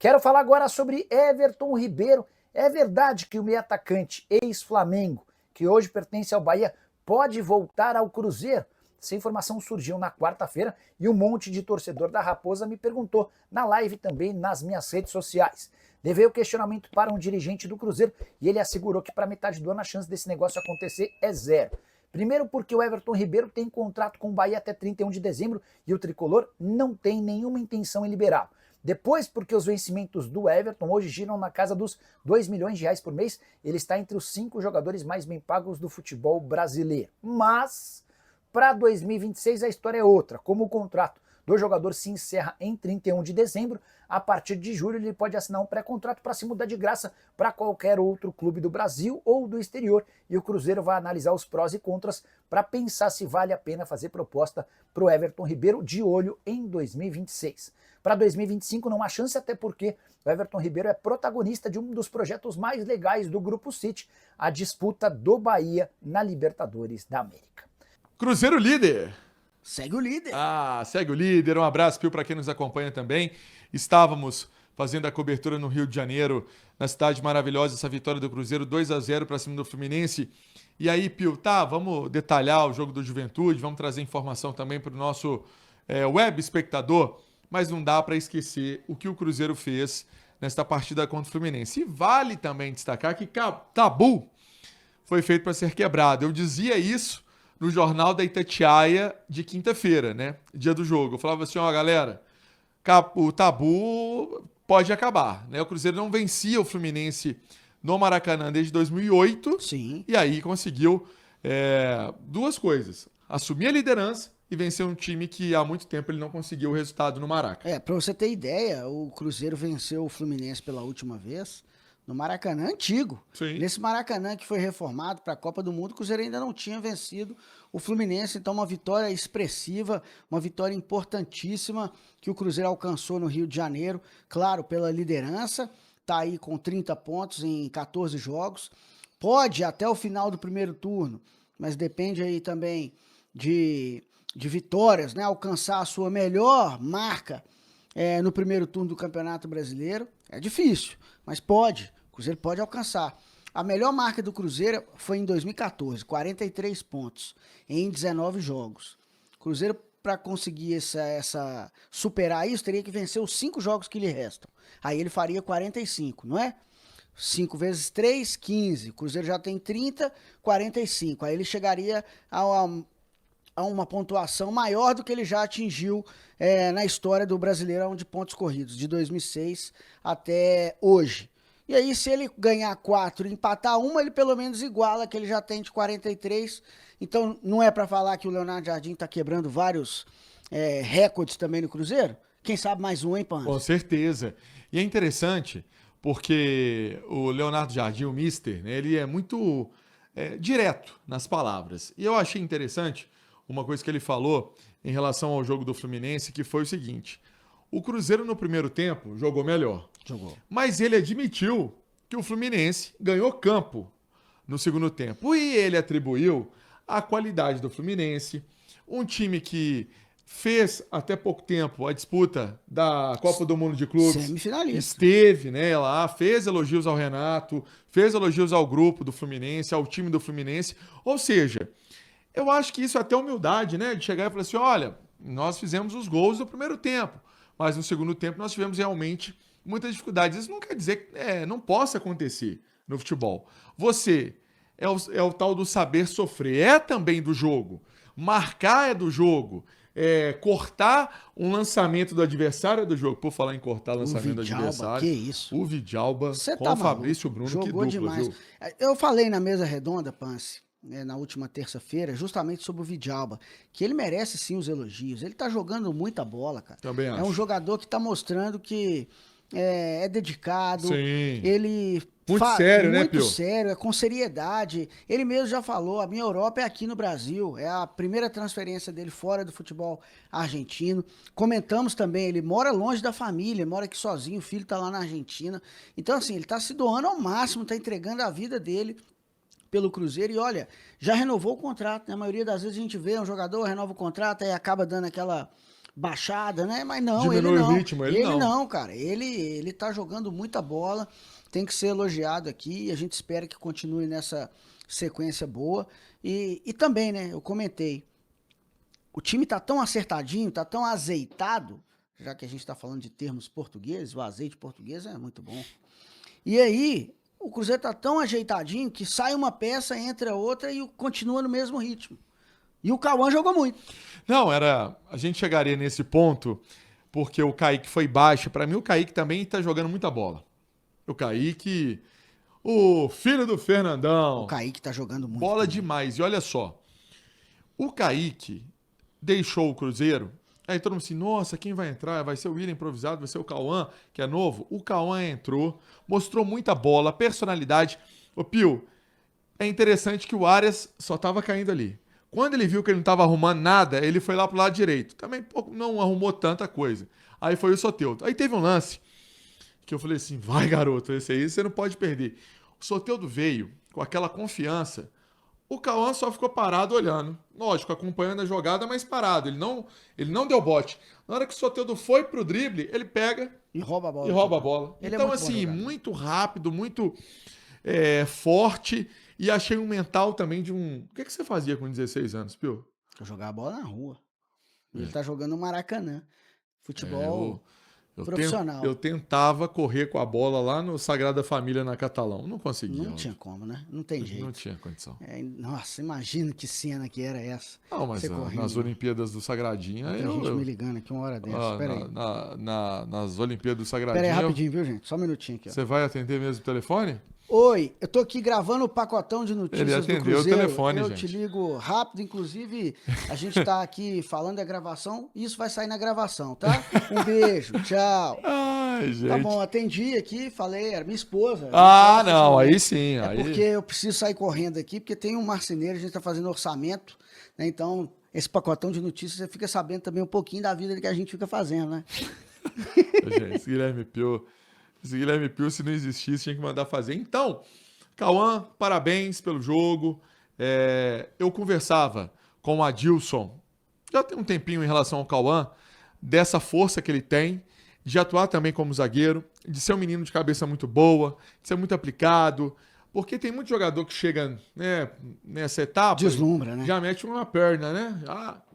Quero falar agora sobre Everton Ribeiro. É verdade que o meio atacante ex-Flamengo, que hoje pertence ao Bahia, pode voltar ao Cruzeiro? Essa informação surgiu na quarta-feira e um monte de torcedor da Raposa me perguntou na live também nas minhas redes sociais. Levei o questionamento para um dirigente do Cruzeiro e ele assegurou que para metade do ano a chance desse negócio acontecer é zero. Primeiro porque o Everton Ribeiro tem contrato com o Bahia até 31 de dezembro e o tricolor não tem nenhuma intenção em liberá-lo. Depois, porque os vencimentos do Everton hoje giram na casa dos R$2 milhões por mês, ele está entre os 5 jogadores mais bem pagos do futebol brasileiro. Mas, para 2026 a história é outra. Como o contrato do jogador se encerra em 31 de dezembro, a partir de julho ele pode assinar um pré-contrato para se mudar de graça para qualquer outro clube do Brasil ou do exterior, e o Cruzeiro vai analisar os prós e contras para pensar se vale a pena fazer proposta para o Everton Ribeiro de olho em 2026. Para 2025 não há chance, até porque o Everton Ribeiro é protagonista de um dos projetos mais legais do Grupo City, a disputa do Bahia na Libertadores da América. Cruzeiro líder. Segue o líder. Segue o líder. Um abraço, Pio, para quem nos acompanha também. Estávamos fazendo a cobertura no Rio de Janeiro, na cidade maravilhosa, essa vitória do Cruzeiro, 2-0 para cima do Fluminense. E aí, Pio, vamos detalhar o jogo do Juventude, vamos trazer informação também para o nosso web espectador, mas não dá para esquecer o que o Cruzeiro fez nesta partida contra o Fluminense. E vale também destacar que tabu foi feito para ser quebrado. Eu dizia isso no Jornal da Itatiaia de quinta-feira, né? Dia do jogo. Eu falava assim, galera, o tabu pode acabar, né? O Cruzeiro não vencia o Fluminense no Maracanã desde 2008. Sim. E aí conseguiu duas coisas. Assumir a liderança e vencer um time que há muito tempo ele não conseguiu o resultado no Maraca. Pra você ter ideia, o Cruzeiro venceu o Fluminense pela última vez no Maracanã antigo. Sim. Nesse Maracanã que foi reformado para a Copa do Mundo, o Cruzeiro ainda não tinha vencido o Fluminense, então uma vitória expressiva, uma vitória importantíssima que o Cruzeiro alcançou no Rio de Janeiro, claro, pela liderança, tá aí com 30 pontos em 14 jogos, pode até o final do primeiro turno, mas depende aí também de vitórias, né? Alcançar a sua melhor marca no primeiro turno do Campeonato Brasileiro. É difícil, mas pode. O Cruzeiro pode alcançar. A melhor marca do Cruzeiro foi em 2014, 43 pontos em 19 jogos. O Cruzeiro, para conseguir superar isso, teria que vencer os 5 jogos que lhe restam. Aí ele faria 45, não é? 5 vezes 3, 15. O Cruzeiro já tem 30, 45. Aí ele chegaria a uma pontuação maior do que ele já atingiu na história do Brasileirão de pontos corridos, de 2006 até hoje. E aí, se ele ganhar 4 e empatar uma, ele pelo menos iguala que ele já tem de 43. Então, não é para falar que o Leonardo Jardim está quebrando vários recordes também no Cruzeiro? Quem sabe mais um, hein, Pan? Com certeza. E é interessante porque o Leonardo Jardim, o Mister, né, ele é muito direto nas palavras. E eu achei interessante uma coisa que ele falou em relação ao jogo do Fluminense, que foi o seguinte: o Cruzeiro no primeiro tempo jogou melhor. Jogou. Mas ele admitiu que o Fluminense ganhou campo no segundo tempo. E ele atribuiu a qualidade do Fluminense, um time que fez até pouco tempo a disputa da Copa do Mundo de Clubes. Semifinalista. Esteve, né, lá, fez elogios ao Renato, fez elogios ao grupo do Fluminense, ao time do Fluminense. Ou seja, eu acho que isso é até humildade, né? De chegar e falar assim, olha, nós fizemos os gols no primeiro tempo, mas no segundo tempo nós tivemos realmente muitas dificuldades. Isso não quer dizer que não possa acontecer no futebol. Você é o tal do saber sofrer, é também do jogo. Marcar é do jogo. Cortar um lançamento do adversário é do jogo. Por falar em cortar o lançamento do adversário. Que isso? O Vidalba com tá o Fabrício Bruno, jogou que dupla, demais. viu? Eu falei na mesa redonda, Pance, na última terça-feira, justamente sobre o Vidalba, que ele merece sim os elogios. Ele tá jogando muita bola, cara. Também acho. É um jogador que tá mostrando que é dedicado. Sim. Ele muito sério, né, Muito Pio? sério, com seriedade. Ele mesmo já falou, a minha Europa é aqui no Brasil. É a primeira transferência dele fora do futebol argentino. Comentamos também, ele mora longe da família, mora aqui sozinho, o filho tá lá na Argentina. Então, assim, ele tá se doando ao máximo, tá entregando a vida dele pelo Cruzeiro e olha, já renovou o contrato, né? A maioria das vezes a gente vê um jogador, renova o contrato e acaba dando aquela baixada, né? Mas não, Diminui ele o não. ritmo, ele não. Cara. Ele tá jogando muita bola, tem que ser elogiado aqui e a gente espera que continue nessa sequência boa. E também, né? Eu comentei, o time tá tão acertadinho, tá tão azeitado, já que a gente tá falando de termos portugueses, o azeite português é muito bom. E aí, o Cruzeiro tá tão ajeitadinho que sai uma peça, entra outra e continua no mesmo ritmo. E o Cauã jogou muito. Não, a gente chegaria nesse ponto porque o Kaique foi baixo. Pra mim, o Kaique também tá jogando muita bola. O Kaique, o filho do Fernandão. O Kaique tá jogando muito. Bola também. demais. E olha só, o Kaique deixou o Cruzeiro. Aí todo mundo assim, nossa, quem vai entrar? Vai ser o William improvisado, vai ser o Cauã, que é novo. O Cauã entrou, mostrou muita bola, personalidade. Ô Pio, é interessante que o Arias só tava caindo ali. Quando ele viu que ele não estava arrumando nada, ele foi lá pro lado direito. Também não arrumou tanta coisa. Aí foi o Soteldo. Aí teve um lance que eu falei assim, vai garoto, esse aí você não pode perder. O Soteldo veio com aquela confiança. O Cauã só ficou parado olhando. Lógico, acompanhando a jogada, mas parado. Ele não deu bote. Na hora que o Soteldo foi pro drible, ele pega E rouba a bola. e rouba a bola. Ele é Então, muito bom assim, jogador. muito rápido, muito forte. E achei um mental também de um... O que você fazia com 16 anos, Pio? Eu jogava a bola na rua. Ele tá jogando no Maracanã. Futebol Eu profissional. Eu tentava correr com a bola lá no Sagrada Família na Catalão. Não conseguia. Não tinha como, né? Não tem jeito. Não tinha condição. Nossa, imagina que cena que era essa. Não, mas Você correndo. nas Olimpíadas do Sagradinha... Tem gente me ligando aqui uma hora dessa. Pera aí. Nas Olimpíadas do Pera aí Sagradinha... rapidinho, viu, gente? Só um minutinho aqui, ó. Você vai atender mesmo o telefone? Oi, eu tô aqui gravando o pacotão de notícias Ele do atendeu o Cruzeiro. telefone, eu gente. te ligo rápido, inclusive a gente tá aqui falando da gravação, isso vai sair na gravação, tá? Um beijo, tchau. Ai, gente. Tá bom, atendi aqui, falei, era minha esposa. Ah, Minha esposa, não, assim, aí sim. É aí... porque eu preciso sair correndo aqui, porque tem um marceneiro, a gente tá fazendo orçamento, né? Então, esse pacotão de notícias, você fica sabendo também um pouquinho da vida que a gente fica fazendo, né? Gente, esse Guilherme Pio, se não existisse, tinha que mandar fazer. Então, Cauã, parabéns pelo jogo. Eu conversava com o Adilson, já tem um tempinho em relação ao Cauã, dessa força que ele tem, de atuar também como zagueiro, de ser um menino de cabeça muito boa, de ser muito aplicado, porque tem muito jogador que chega, né, nessa etapa... Deslumbra, né? Já mete uma perna, né?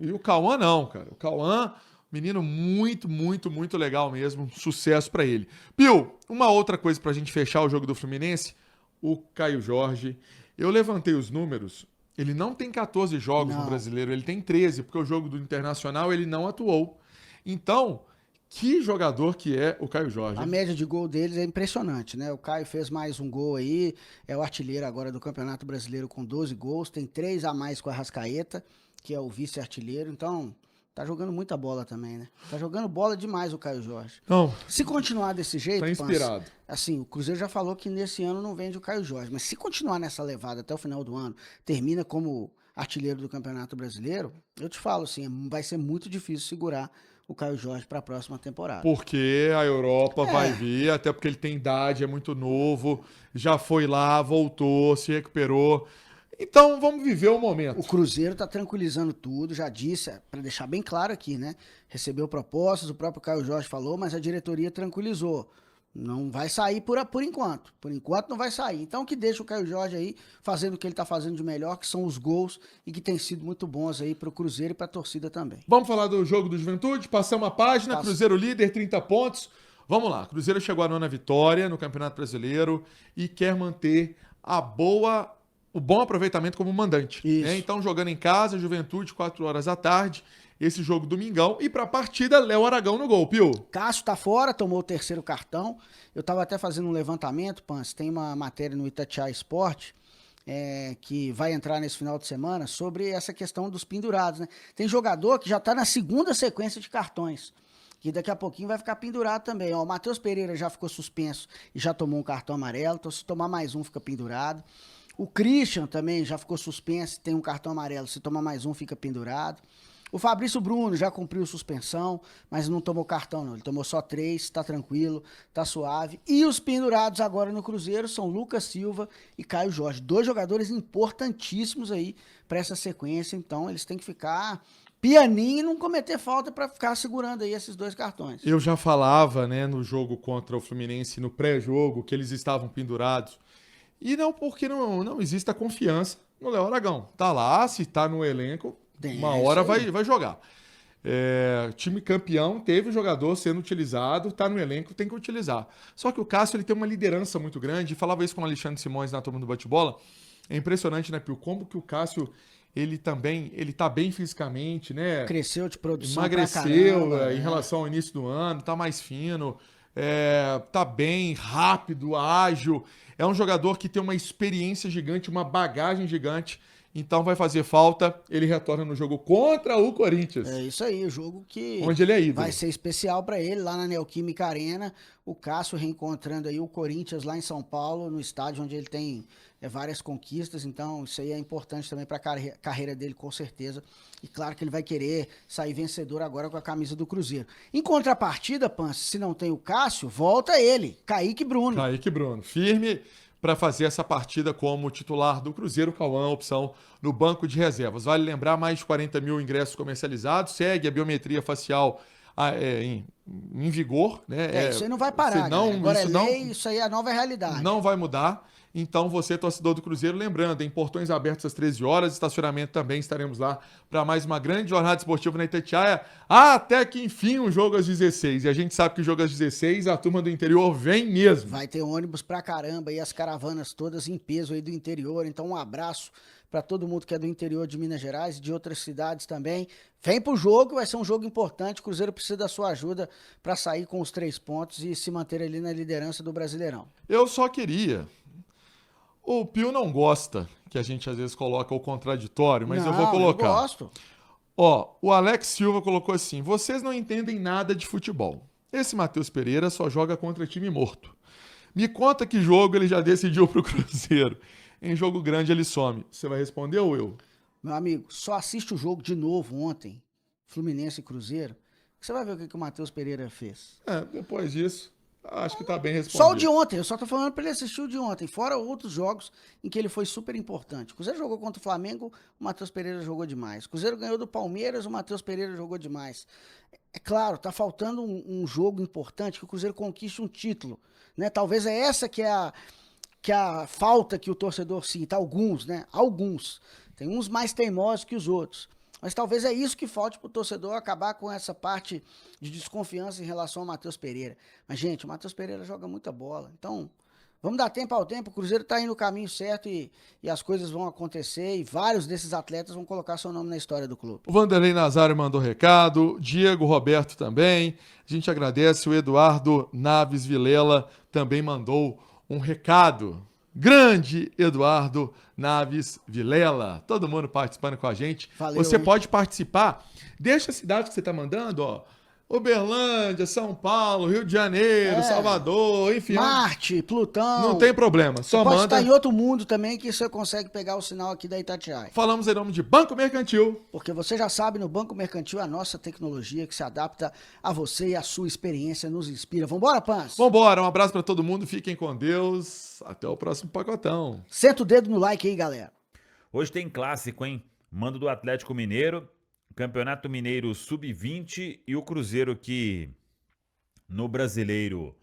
E o Cauã não, cara. O Cauã... Menino muito, muito, muito legal mesmo. Sucesso pra ele. Pio, uma outra coisa pra gente fechar o jogo do Fluminense. O Caio Jorge. Eu levantei os números. Ele não tem 14 jogos no Brasileiro. Ele tem 13, porque o jogo do Internacional ele não atuou. Então, que jogador que é o Caio Jorge? A média de gol deles é impressionante, né? O Caio fez mais um gol aí. É o artilheiro agora do Campeonato Brasileiro com 12 gols. Tem 3 a mais com a Arrascaeta, que é o vice-artilheiro. Então... Tá jogando muita bola também, né? Tá jogando bola demais o Caio Jorge. Não. Se continuar desse jeito, Tá inspirado. Pança, assim, o Cruzeiro já falou que nesse ano não vende o Caio Jorge, mas se continuar nessa levada até o final do ano, termina como artilheiro do Campeonato Brasileiro, eu te falo assim, vai ser muito difícil segurar o Caio Jorge para a próxima temporada. Porque a Europa vai vir, até porque ele tem idade, é muito novo, já foi lá, voltou, se recuperou. Então vamos viver o momento. O Cruzeiro tá tranquilizando tudo, já disse, para deixar bem claro aqui, né? Recebeu propostas, o próprio Caio Jorge falou, mas a diretoria tranquilizou. Não vai sair por enquanto. Por enquanto não vai sair. Então que deixa o Caio Jorge aí fazendo o que ele tá fazendo de melhor, que são os gols e que tem sido muito bons aí pro Cruzeiro e pra torcida também. Vamos falar do jogo do Juventude? Passamos a página, Cruzeiro líder, 30 pontos. Vamos lá, Cruzeiro chegou à 9ª vitória no Campeonato Brasileiro e quer manter o bom aproveitamento como mandante. Né? Então, jogando em casa, Juventude, 4 horas da tarde, esse jogo domingão. E para a partida, Léo Aragão no gol, Pio. Cássio tá fora, tomou o 3º cartão. Eu tava até fazendo um levantamento, Pans, tem uma matéria no Itatiaia Esporte, que vai entrar nesse final de semana, sobre essa questão dos pendurados. Né? Tem jogador que já tá na 2ª sequência de cartões, que daqui a pouquinho vai ficar pendurado também. Ó, o Matheus Pereira já ficou suspenso e já tomou um cartão amarelo, então se tomar mais um, fica pendurado. O Christian também já ficou suspenso, tem um cartão amarelo, se tomar mais um, fica pendurado. O Fabrício Bruno já cumpriu suspensão, mas não tomou cartão não, ele tomou só 3, tá tranquilo, tá suave. E os pendurados agora no Cruzeiro são Lucas Silva e Caio Jorge, 2 jogadores importantíssimos aí para essa sequência, então eles têm que ficar pianinho e não cometer falta para ficar segurando aí esses 2 cartões. Eu já falava, né, no jogo contra o Fluminense, no pré-jogo, que eles estavam pendurados. E não porque não existe a confiança no Léo Aragão. Tá lá, se tá no elenco, uma hora vai jogar. Time campeão, teve o jogador sendo utilizado, tá no elenco, tem que utilizar. Só que o Cássio ele tem uma liderança muito grande, falava isso com o Alexandre Simões na turma do bate-bola. É impressionante, né, Pio? Como que o Cássio, ele tá bem fisicamente, né? Cresceu de produção, emagreceu pra caramba, em relação ao início do ano, tá mais fino, tá bem, rápido, ágil. É um jogador que tem uma experiência gigante, uma bagagem gigante. Então vai fazer falta. Ele retorna no jogo contra o Corinthians. É isso aí, o jogo que onde ele é ídolo. vai ser especial para ele lá na Neoquímica Arena. O Cássio reencontrando aí o Corinthians lá em São Paulo, no estádio onde ele tem várias conquistas. Então isso aí é importante também para a carreira dele, com certeza. E claro que ele vai querer sair vencedor agora com a camisa do Cruzeiro. Em contrapartida, Pança, se não tem o Cássio, volta ele, Kaique Bruno. Kaique Bruno, firme para fazer essa partida como titular do Cruzeiro. Cauã, opção no banco de reservas. Vale lembrar, mais de 40 mil ingressos comercializados, segue a biometria facial em vigor. Né? Isso aí não vai parar, agora é lei, isso aí é a nova realidade. Não vai mudar. Então, você, torcedor do Cruzeiro, lembrando, em portões abertos às 13 horas, estacionamento também, estaremos lá para mais uma grande jornada esportiva na Itatiaia, até que, enfim, um jogo às 16. E a gente sabe que o jogo às 16, a turma do interior vem mesmo. Vai ter ônibus pra caramba e as caravanas todas em peso aí do interior. Então, um abraço para todo mundo que é do interior de Minas Gerais e de outras cidades também. Vem pro jogo, vai ser um jogo importante. O Cruzeiro precisa da sua ajuda para sair com os 3 pontos e se manter ali na liderança do Brasileirão. Eu só queria... O Pio não gosta que a gente às vezes coloca o contraditório, mas eu vou colocar. Eu gosto. O Alex Silva colocou assim: vocês não entendem nada de futebol. Esse Matheus Pereira só joga contra time morto. Me conta que jogo ele já decidiu pro Cruzeiro. Em jogo grande ele some. Você vai responder ou eu? Meu amigo, só assiste o jogo de novo ontem, Fluminense e Cruzeiro, que você vai ver o que o Matheus Pereira fez. Depois disso, acho que tá bem respondido. Só o de ontem, eu só tô falando pra ele assistir o de ontem, fora outros jogos em que ele foi super importante. O Cruzeiro jogou contra o Flamengo, o Matheus Pereira jogou demais. O Cruzeiro ganhou do Palmeiras, o Matheus Pereira jogou demais. É claro, tá faltando um jogo importante que o Cruzeiro conquiste um título, né? Talvez é essa que é a falta que o torcedor sinta, alguns, né? Alguns. Tem uns mais teimosos que os outros. Mas talvez é isso que falte pro torcedor acabar com essa parte de desconfiança em relação ao Matheus Pereira. Mas, gente, o Matheus Pereira joga muita bola. Então, vamos dar tempo ao tempo. O Cruzeiro tá indo no caminho certo e as coisas vão acontecer. E vários desses atletas vão colocar seu nome na história do clube. O Vanderlei Nazário mandou recado. Diego Roberto também. A gente agradece. O Eduardo Naves Vilela também mandou um recado. Grande Eduardo Naves Vilela. Todo mundo participando com a gente. Valeu, você hein? pode participar. Deixa a cidade que você está mandando, ó. Uberlândia, São Paulo, Rio de Janeiro, Salvador, enfim. Marte, Plutão. Não tem problema. Só pode manda. estar em outro mundo também que você consegue pegar o sinal aqui da Itatiaia. Falamos em nome de Banco Mercantil. Porque você já sabe, no Banco Mercantil, a nossa tecnologia que se adapta a você e a sua experiência nos inspira. Vambora, Pans? Vambora, um abraço para todo mundo, fiquem com Deus. Até o próximo pacotão. Senta o dedo no like aí, galera. Hoje tem clássico, hein? Mando do Atlético Mineiro, Campeonato Mineiro Sub-20 e o Cruzeiro que, no Brasileiro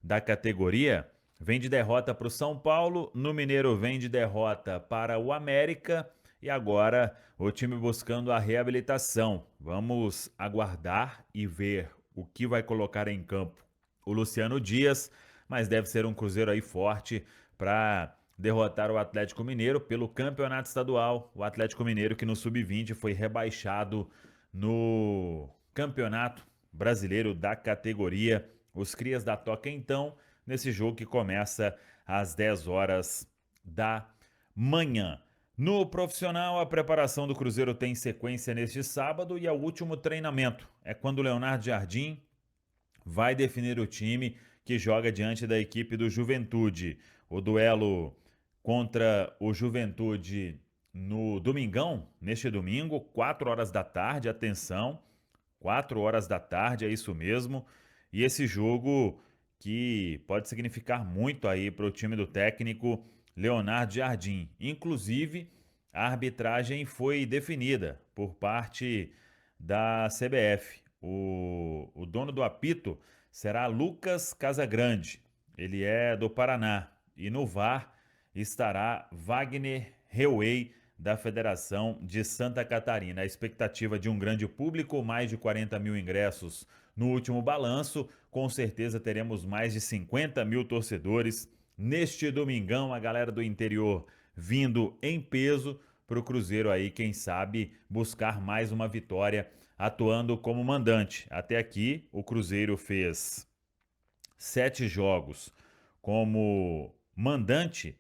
da categoria, vem de derrota para o São Paulo, no Mineiro vem de derrota para o América e agora o time buscando a reabilitação. Vamos aguardar e ver o que vai colocar em campo o Luciano Dias, mas deve ser um Cruzeiro aí forte para derrotar o Atlético Mineiro pelo Campeonato Estadual. O Atlético Mineiro que no Sub-20 foi rebaixado no Campeonato Brasileiro da categoria. Os crias da Toca, então, nesse jogo que começa às 10 horas da manhã. No profissional, a preparação do Cruzeiro tem sequência neste sábado e é o último treinamento. É quando o Leonardo Jardim vai definir o time que joga diante da equipe do Juventude. O duelo contra o Juventude no domingão, neste domingo, 4 horas da tarde, atenção, 4 horas da tarde, é isso mesmo. E esse jogo que pode significar muito aí para o time do técnico Leonardo Jardim. Inclusive, a arbitragem foi definida por parte da CBF. O dono do apito será Lucas Casagrande, ele é do Paraná, e no VAR estará Wagner Reuey, da Federação de Santa Catarina. A expectativa de um grande público, mais de 40 mil ingressos no último balanço, com certeza teremos mais de 50 mil torcedores neste domingão, a galera do interior vindo em peso para o Cruzeiro aí, quem sabe, buscar mais uma vitória atuando como mandante. Até aqui, o Cruzeiro fez 7 jogos como mandante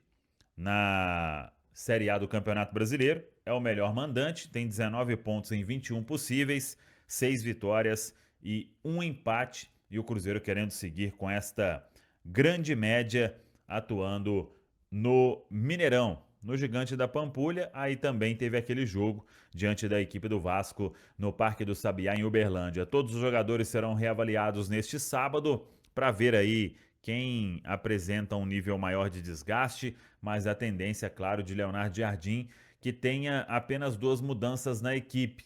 na Série A do Campeonato Brasileiro. É o melhor mandante, tem 19 pontos em 21 possíveis, 6 vitórias e 1 empate. E o Cruzeiro querendo seguir com esta grande média, atuando no Mineirão, no Gigante da Pampulha. Aí também teve aquele jogo diante da equipe do Vasco no Parque do Sabiá, em Uberlândia. Todos os jogadores serão reavaliados neste sábado para ver aí quem apresenta um nível maior de desgaste, mas a tendência, claro, de Leonardo Jardim, que tenha apenas 2 mudanças na equipe.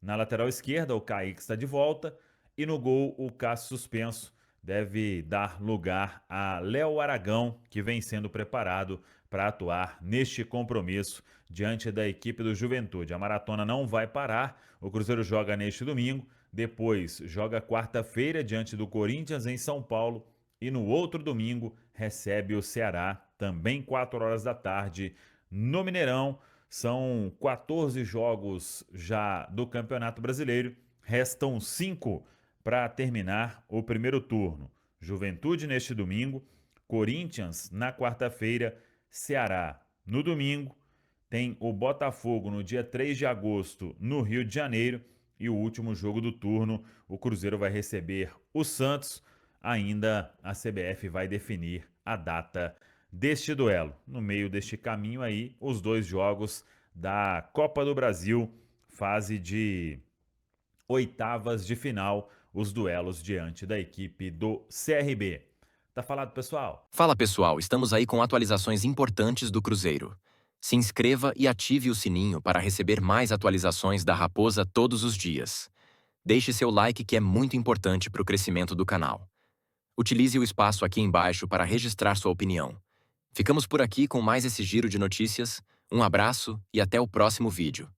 Na lateral esquerda, o Kaique está de volta, e no gol, o Cássio suspenso deve dar lugar a Léo Aragão, que vem sendo preparado para atuar neste compromisso diante da equipe do Juventude. A maratona não vai parar, o Cruzeiro joga neste domingo, depois joga quarta-feira diante do Corinthians em São Paulo, e no outro domingo recebe o Ceará, também 4 horas da tarde, no Mineirão. São 14 jogos já do Campeonato Brasileiro, restam 5 para terminar o primeiro turno. Juventude neste domingo, Corinthians na quarta-feira, Ceará no domingo, tem o Botafogo no dia 3 de agosto no Rio de Janeiro, e o último jogo do turno, o Cruzeiro vai receber o Santos. Ainda a CBF vai definir a data deste duelo. No meio deste caminho aí, os 2 jogos da Copa do Brasil, fase de oitavas de final, os duelos diante da equipe do CRB. Tá falado, pessoal? Fala pessoal, estamos aí com atualizações importantes do Cruzeiro. Se inscreva e ative o sininho para receber mais atualizações da Raposa todos os dias. Deixe seu like, que é muito importante para o crescimento do canal. Utilize o espaço aqui embaixo para registrar sua opinião. Ficamos por aqui com mais esse giro de notícias. Um abraço e até o próximo vídeo.